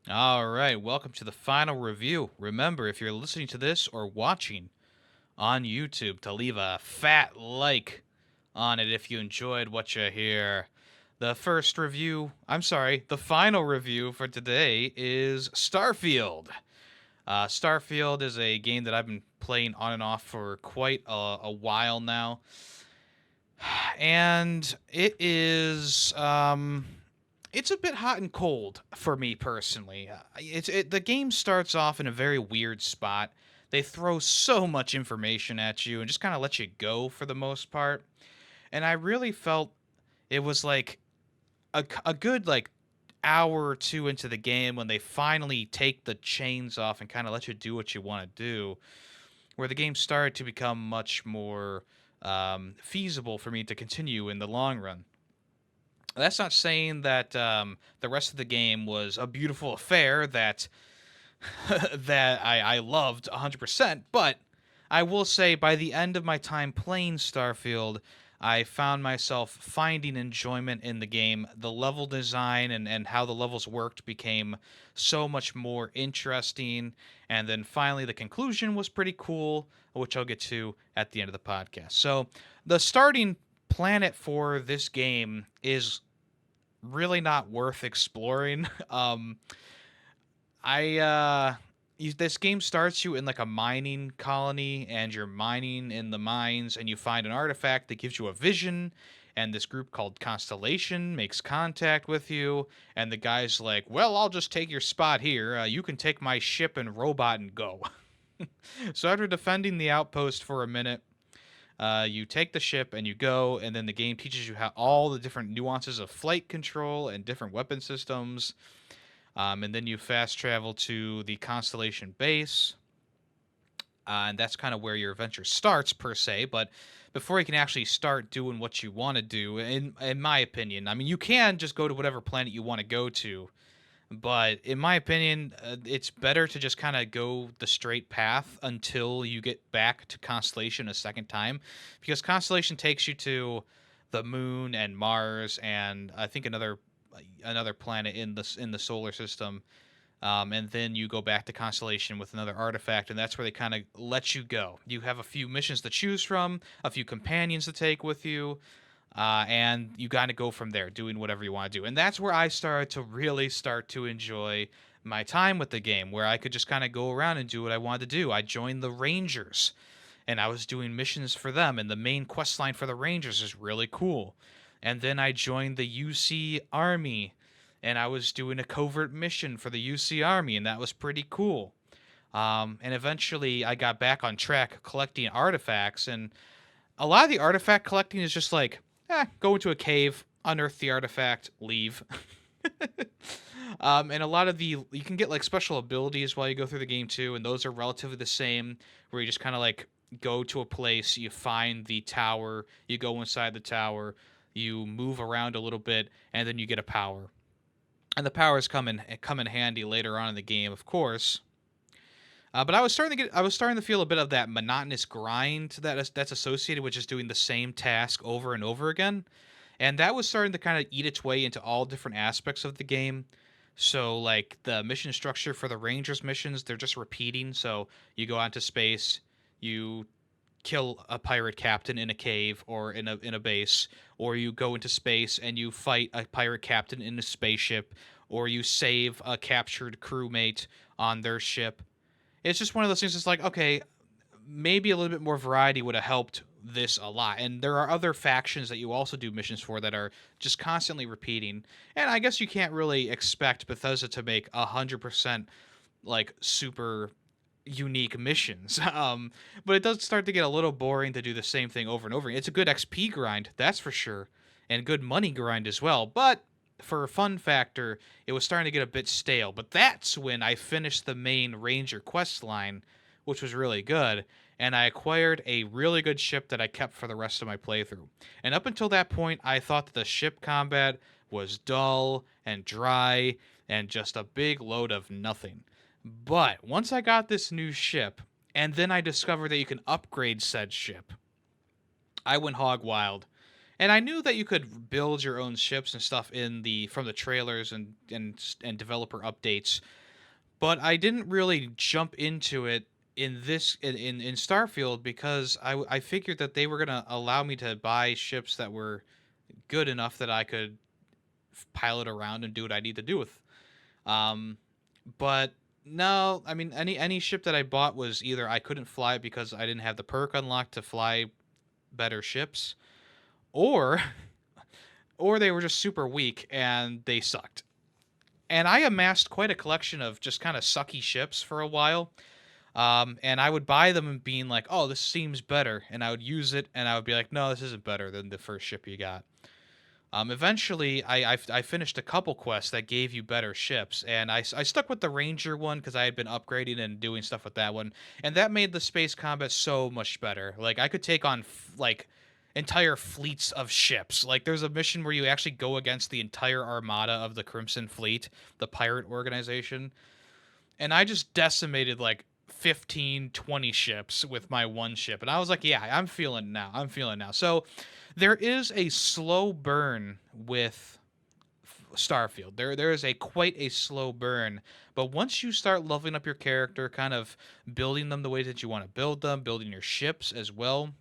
All right, welcome to the final review. Remember, if you're listening to this or watching on YouTube, to leave a fat like on it if you enjoyed what you hear. The final review for today is Starfield. Starfield is a game that I've been playing on and off for quite a while now, and it's a bit hot and cold for me personally. The game starts off in a very weird spot. They throw so much information at you and just kind of let you go for the most part. And I really felt it was like a good like hour or two into the game when they finally take the chains off and kind of let you do what you want to do, where the game started to become much more feasible for me to continue in the long run. That's not saying that the rest of the game was a beautiful affair that I loved 100%, but I will say by the end of my time playing Starfield, I found myself finding enjoyment in the game. The level design and how the levels worked became so much more interesting. And then finally, the conclusion was pretty cool, which I'll get to at the end of the podcast. So, the starting planet for this game is really not worth exploring. I this game starts you in like a mining colony, and you're mining in the mines, and you find an artifact that gives you a vision. And this group called Constellation makes contact with you, and the guy's like, "Well, I'll just take your spot here. You can take my ship and robot and go." So after defending the outpost for a minute, you take the ship and you go, and then the game teaches you how all the different nuances of flight control and different weapon systems. And then you fast travel to the Constellation base, and that's kind of where your adventure starts per se. But before you can actually start doing what you want to do, in my opinion, I mean, you can just go to whatever planet you want to go to, but in my opinion, it's better to just kind of go the straight path until you get back to Constellation a second time, because Constellation takes you to the moon and Mars and I think another planet in the solar system. And then you go back to Constellation with another artifact, and that's where they kind of let you go. You have a few missions to choose from, a few companions to take with you, and you got to go from there, doing whatever you want to do. And that's where I started to really start to enjoy my time with the game, where I could just kind of go around and do what I wanted to do. I joined the Rangers, and I was doing missions for them, and the main quest line for the Rangers is really cool. And then I joined the UC Army, and I was doing a covert mission for the UC Army, and that was pretty cool. And eventually, I got back on track collecting artifacts, and a lot of the artifact collecting is just like, go into a cave, unearth the artifact, leave. And a lot of you can get like special abilities while you go through the game too, and those are relatively the same, where you just kind of like go to a place, you find the tower, you go inside the tower, you move around a little bit, and then you get a power. And the powers come in handy later on in the game, of course. But I was starting to feel a bit of that monotonous grind that's associated with just doing the same task over and over again, and that was starting to kind of eat its way into all different aspects of the game. So like the mission structure for the Rangers missions, they're just repeating. So you go out into space, you kill a pirate captain in a cave or in a base, or you go into space and you fight a pirate captain in a spaceship, or you save a captured crewmate on their ship. It's just one of those things that's like, okay, maybe a little bit more variety would have helped this a lot. And there are other factions that you also do missions for that are just constantly repeating. And I guess you can't really expect Bethesda to make 100% like super unique missions. But it does start to get a little boring to do the same thing over and over again. It's a good XP grind, that's for sure, and good money grind as well. But for a fun factor, it was starting to get a bit stale. But that's when I finished the main Ranger quest line, which was really good, and I acquired a really good ship that I kept for the rest of my playthrough. And up until that point, I thought that the ship combat was dull and dry and just a big load of nothing. But once I got this new ship, and then I discovered that you can upgrade said ship, I went hog wild. And I knew that you could build your own ships and stuff in the from the trailers and developer updates, but I didn't really jump into it in Starfield because I figured that they were gonna allow me to buy ships that were good enough that I could pilot around and do what I need to do with. Um, but no, I mean any ship that I bought was either I couldn't fly because I didn't have the perk unlocked to fly better ships, or or they were just super weak and they sucked. And I amassed quite a collection of just kind of sucky ships for a while. And I would buy them and being like, "Oh, this seems better," and I would use it, and I would be like, "No, this isn't better than the first ship you got." Eventually, I finished a couple quests that gave you better ships, and I stuck with the Ranger one because I had been upgrading and doing stuff with that one, and that made the space combat so much better. Like I could take on like entire fleets of ships. Like there's a mission where you actually go against the entire armada of the Crimson Fleet, the pirate organization, and I just decimated like 15, 20 ships with my one ship. And I was like, yeah, I'm feeling it now. I'm feeling it now. So there is a slow burn with Starfield. There is a quite a slow burn, but once you start leveling up your character, kind of building them the way that you want to build them, building your ships as well,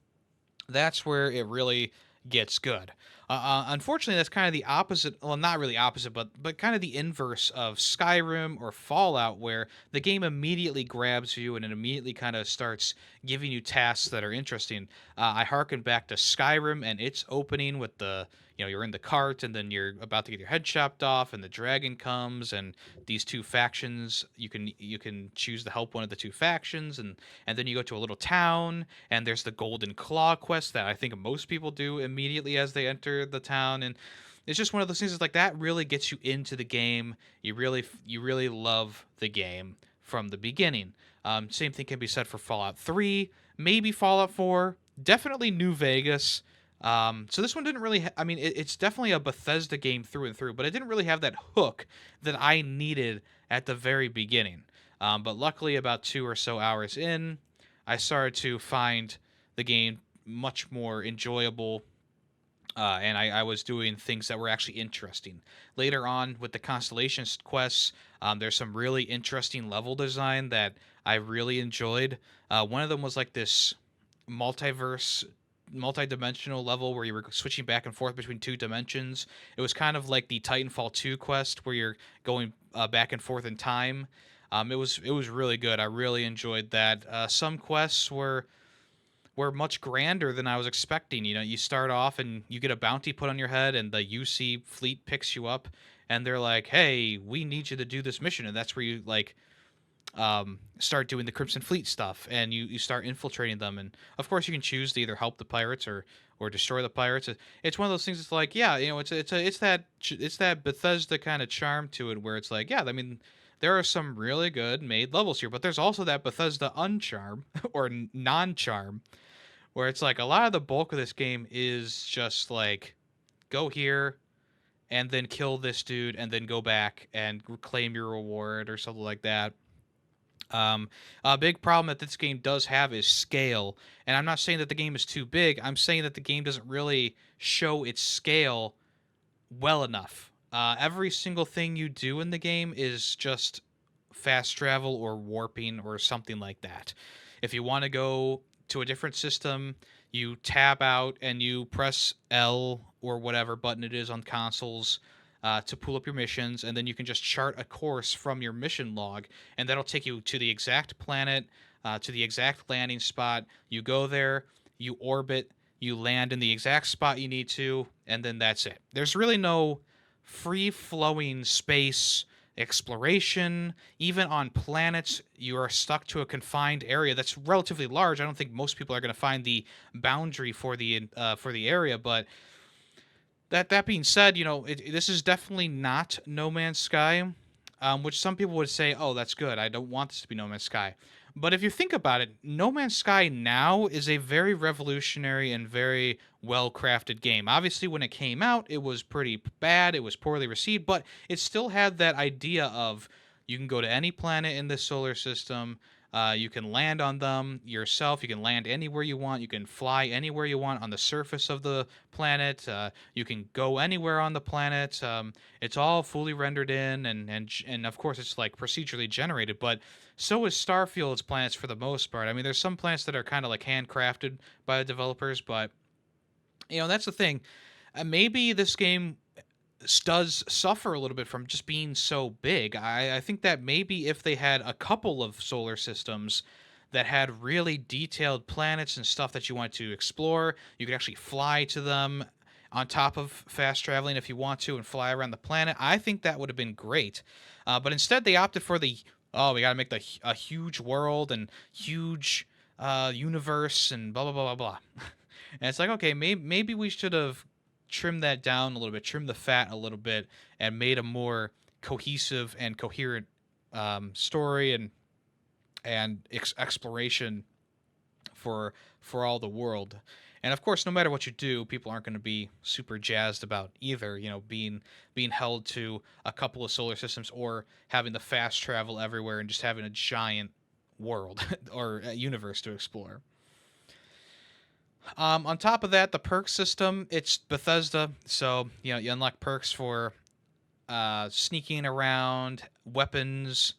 that's where it really gets good. Unfortunately, that's kind of the opposite. Well, not really opposite, but kind of the inverse of Skyrim or Fallout, where the game immediately grabs you and it immediately kind of starts giving you tasks that are interesting. I harken back to Skyrim and its opening with the you're in the cart and then you're about to get your head chopped off and the dragon comes and these two factions you can choose to help one of the two factions and then you go to a little town and there's the Golden Claw quest that I think most people do immediately as they enter the town, and it's just one of those things that's like that really gets you into the game. You really love the game from the beginning. Same thing can be said for Fallout 3, maybe Fallout 4, definitely New Vegas. So this one didn't really. I mean, it's definitely a Bethesda game through and through, but it didn't really have that hook that I needed at the very beginning. But luckily, about 2 or so hours in, I started to find the game much more enjoyable, and I was doing things that were actually interesting. Later on, with the Constellations quests, there's some really interesting level design that I really enjoyed. One of them was like this multiverse multi-dimensional level where you were switching back and forth between two dimensions. It was kind of like the Titanfall 2 quest where you're going back and forth in time. It was really good. I really enjoyed that. Some quests were much grander than I was expecting. You start off and you get a bounty put on your head, and the UC fleet picks you up, and they're like, "Hey, we need you to do this mission," and that's where you like start doing the Crimson Fleet stuff, and you start infiltrating them. And of course, you can choose to either help the pirates or destroy the pirates. It's one of those things. It's like, yeah, it's that Bethesda kind of charm to it, where it's like, yeah, I mean, there are some really good made levels here, but there's also that Bethesda uncharm or non-charm, where it's like a lot of the bulk of this game is just like go here and then kill this dude and then go back and claim your reward or something like that. A big problem that this game does have is scale, and I'm not saying that the game is too big. I'm saying that the game doesn't really show its scale well enough. Every single thing you do in the game is just fast travel or warping or something like that. If you want to go to a different system, you tab out and you press L or whatever button it is on consoles to pull up your missions, and then you can just chart a course from your mission log, and that'll take you to the exact planet, to the exact landing spot. You go there, you orbit, you land in the exact spot you need to, and then that's it. There's really no free flowing space exploration. Even on planets, you are stuck to a confined area that's relatively large. I don't think most people are going to find the boundary for the area, but that being said, this is definitely not No Man's Sky, which some people would say, "Oh, that's good. I don't want this to be No Man's Sky." But if you think about it, No Man's Sky now is a very revolutionary and very well crafted game. Obviously, when it came out, it was pretty bad. It was poorly received, but it still had that idea of you can go to any planet in the solar system. You can land on them yourself. You can land anywhere you want. You can fly anywhere you want on the surface of the planet. You can go anywhere on the planet. It's all fully rendered in, and of course it's like procedurally generated. But so is Starfield's planets for the most part. I mean, there's some planets that are kind of like handcrafted by the developers, but that's the thing. Maybe this game does suffer a little bit from just being so big. I think that maybe if they had a couple of solar systems that had really detailed planets and stuff that you want to explore, you could actually fly to them on top of fast traveling if you want to and fly around the planet. I think that would have been great. But instead, they opted for we got to make a huge world and huge universe and blah, blah, blah, blah, blah. And it's like, okay, maybe we should have trimmed that down a little bit, trimmed the fat a little bit, and made a more cohesive and coherent story and exploration for all the world. And of course, no matter what you do, people aren't going to be super jazzed about either. Being held to a couple of solar systems or having the fast travel everywhere and just having a giant world or a universe to explore. On top of that, the perk system, it's Bethesda, so you unlock perks for sneaking around, weapons,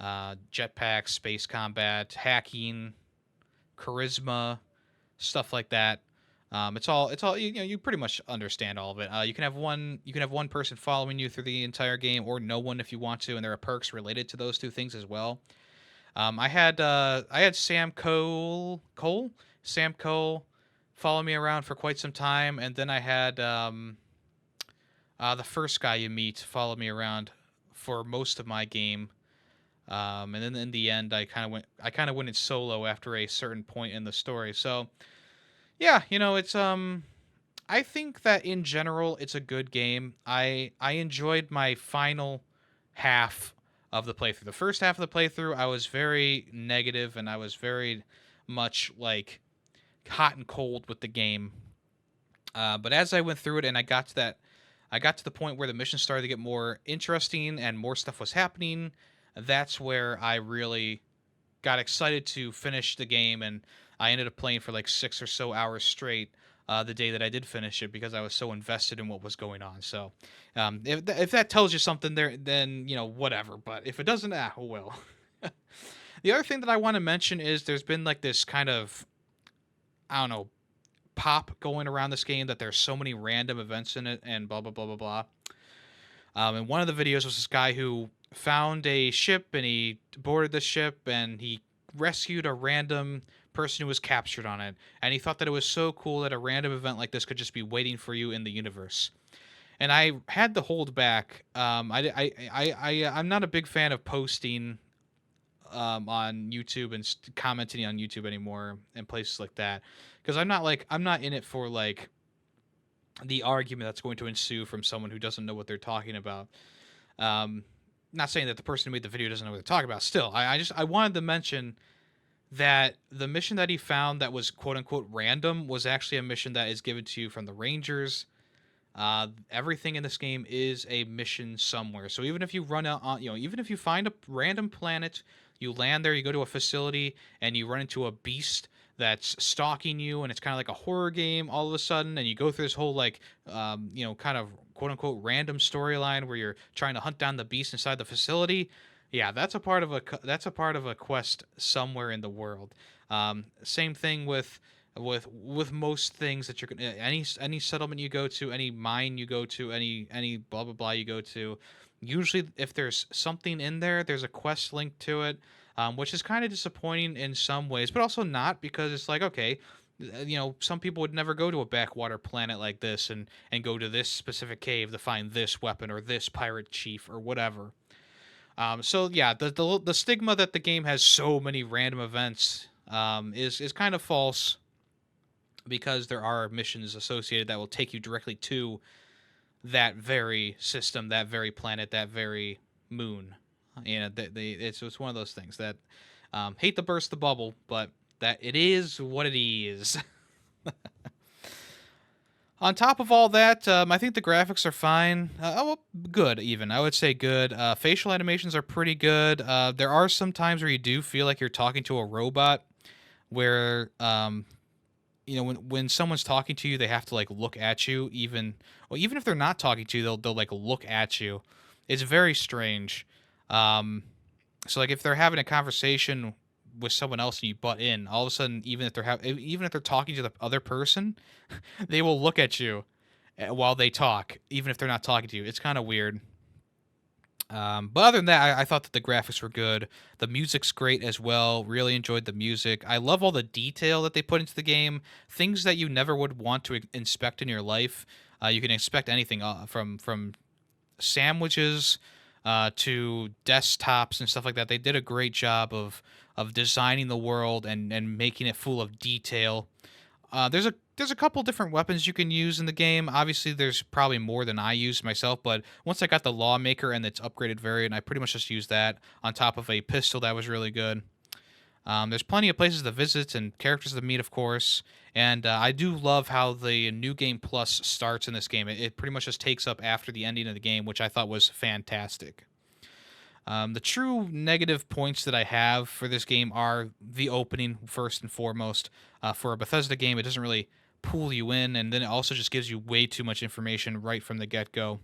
jetpacks, space combat, hacking, charisma, stuff like that. It's all you pretty much understand all of it. You can have one person following you through the entire game, or no one if you want to, and there are perks related to those two things as well. I had Sam Cole follow me around for quite some time, and then I had the first guy you meet follow me around for most of my game. And then in the end, I kind of went in solo after a certain point in the story. So yeah, it's I think that in general it's a good game. I enjoyed my final half of the playthrough. The first half of the playthrough, I was very negative and I was very much like hot and cold with the game. But as I went through it and I got to the point where the mission started to get more interesting and more stuff was happening. That's where I really got excited to finish the game, and I ended up playing for like 6 or so hours straight the day that I did finish it because I was so invested in what was going on. So, if that tells you something, there, then whatever. But if it doesn't, oh well. The other thing that I want to mention is there's been like this kind of, I don't know, pop going around this game that there's so many random events in it and blah blah blah blah blah. And one of the videos was this guy who found a ship and he boarded the ship and he rescued a random person who was captured on it. And he thought that it was so cool that a random event like this could just be waiting for you in the universe. And I had to hold back. I'm not a big fan of posting on YouTube and commenting on YouTube anymore and places like that because I'm not in it for like the argument that's going to ensue from someone who doesn't know what they're talking about. Not saying that the person who made the video doesn't know what they're talking about. Still, I wanted to mention that the mission that he found that was quote unquote random was actually a mission that is given to you from the Rangers. Everything in this game is a mission somewhere. So even if you run out on, even if you find a random planet, you land there, you go to a facility, and you run into a beast that's stalking you, and it's kind of like a horror game all of a sudden, and you go through this whole like, kind of quote unquote random storyline where you're trying to hunt down the beast inside the facility. Yeah, that's a part of a quest somewhere in the world. Same thing with most things that you're gonna any settlement you go to, any mine you go to, any blah blah blah you go to. Usually, if there's something in there, there's a quest link to it, which is kind of disappointing in some ways, but also not because it's like okay, some people would never go to a backwater planet like this and go to this specific cave to find this weapon or this pirate chief or whatever. So yeah, the stigma that the game has so many random events is kind of false because there are missions associated that will take you directly to that very system, that very planet, that very moon. It's one of those things that hate to burst the bubble, but that it is what it is. On top of all that, I think the graphics are fine. Well, good even. I would say good. Facial animations are pretty good. There are some times where you do feel like you're talking to a robot, where when someone's talking to you, they have to like look at you. Even if they're not talking to you, they'll like look at you. It's very strange. Um, so like if they're having a conversation with someone else and you butt in, all of a sudden, even if they're talking to the other person, they will look at you while they talk, even if they're not talking to you. It's kind of weird. But other than that, I thought that the graphics were good. The music's great as well. Really enjoyed the music. I love all the detail that they put into the game. Things that you never would want to inspect in your life. You can expect anything from sandwiches to desktops and stuff like that. They did a great job of designing the world and making it full of detail. There's a couple different weapons you can use in the game. Obviously, there's probably more than I use myself, but once I got the Lawmaker and its upgraded variant, I pretty much just used that on top of a pistol that was really good. There's plenty of places to visit and characters to meet, of course. And I do love how the New Game Plus starts in this game. It pretty much just takes up after the ending of the game, which I thought was fantastic. The true negative points that I have for this game are the opening, first and foremost. For a Bethesda game, it doesn't really pull you in, and then it also just gives you way too much information right from the get go.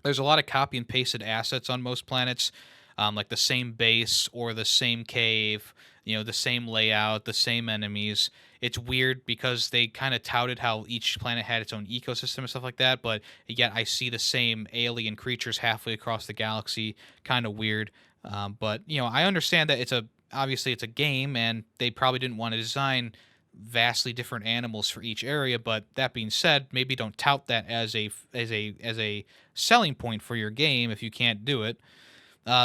There's a lot of copy and pasted assets on most planets, like the same base or the same cave, the same layout, the same enemies. It's weird because they kind of touted how each planet had its own ecosystem and stuff like that, but yet I see the same alien creatures halfway across the galaxy. Kind of weird. But I understand that obviously it's a game, and they probably didn't want to design vastly different animals for each area. But that being said, maybe don't tout that as a selling point for your game if you can't do it.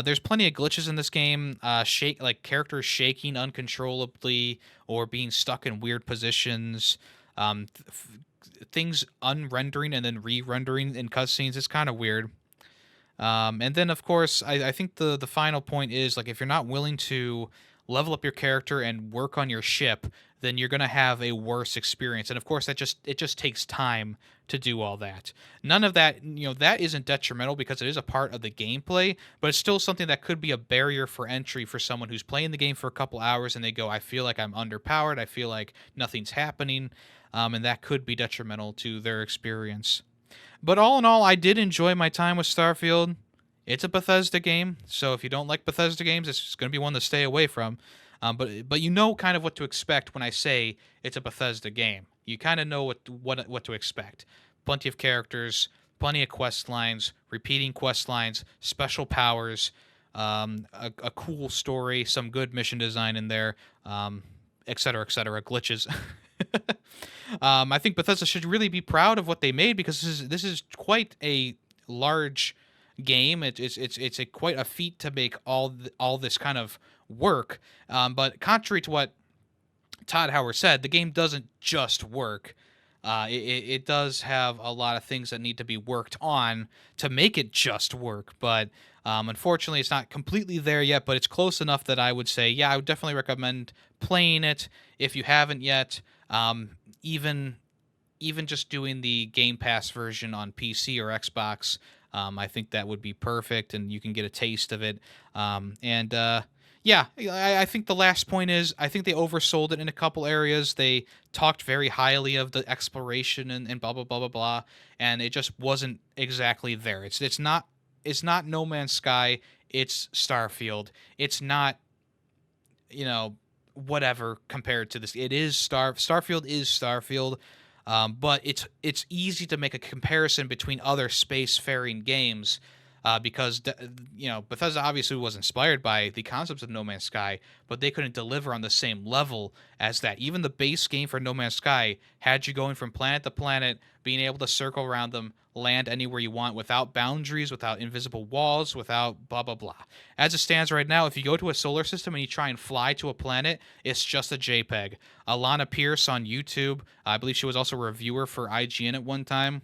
There's plenty of glitches in this game, characters shaking uncontrollably or being stuck in weird positions, things unrendering and then re-rendering in cutscenes. It's kind of weird. And then, of course, I think the final point is like if you're not willing to level up your character and work on your ship, then you're gonna have a worse experience. And of course, it just takes time to do all that. None of that, that isn't detrimental because it is a part of the gameplay, but it's still something that could be a barrier for entry for someone who's playing the game for a couple hours and they go, I feel like I'm underpowered, I feel like nothing's happening, and that could be detrimental to their experience. But all in all, I did enjoy my time with Starfield. It's a Bethesda game, so if you don't like Bethesda games, it's going to be one to stay away from. But you know kind of what to expect when I say it's a Bethesda game. You kind of know what to expect. Plenty of characters, plenty of quest lines, repeating quest lines, special powers, a cool story, some good mission design in there, et cetera, glitches. I think Bethesda should really be proud of what they made because this is quite a large game. It's quite a feat to make all this kind of work. But contrary to what Todd Howard said, the game doesn't just work. It does have a lot of things that need to be worked on to make it just work. But unfortunately, it's not completely there yet. But it's close enough that I would say, yeah, I would definitely recommend playing it if you haven't yet. Even just doing the Game Pass version on PC or Xbox, I think that would be perfect, and you can get a taste of it. Yeah, I think the last point is I think they oversold it in a couple areas. They talked very highly of the exploration and blah blah blah blah blah, and it just wasn't exactly there. It's not No Man's Sky. It's Starfield. It's not whatever compared to this. It is Starfield is Starfield. But it's easy to make a comparison between other spacefaring games because Bethesda obviously was inspired by the concepts of No Man's Sky, but they couldn't deliver on the same level as that. Even the base game for No Man's Sky had you going from planet to planet, being able to circle around them, land anywhere you want without boundaries, without invisible walls, without blah blah blah. As it stands right now, if you go to a solar system and you try and fly to a planet, it's just a JPEG. Alana Pierce on YouTube, I believe she was also a reviewer for IGN at one time,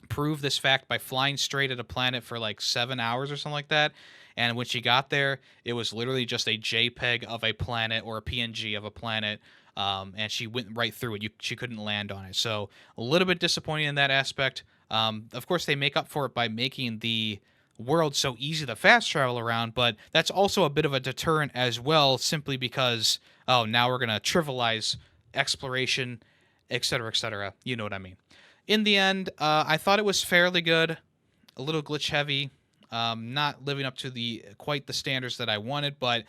proved this fact by flying straight at a planet for like 7 hours or something like that. And when she got there, it was literally just a JPEG of a planet or a PNG of a planet. and she went right through it. She couldn't land on it, so a little bit disappointing in that aspect. Of course, they make up for it by making the world so easy to fast travel around, but that's also a bit of a deterrent as well, simply because, oh, now we're gonna trivialize exploration, etc., etc. You know what I mean. In the end, I thought it was fairly good, a little glitch heavy, not living up to the quite the standards that I wanted, but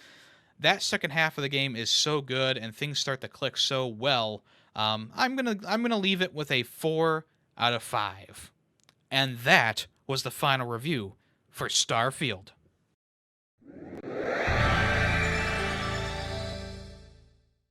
that second half of the game is so good and things start to click so well. I'm gonna leave it with a 4 out of 5, and that was the final review for Starfield.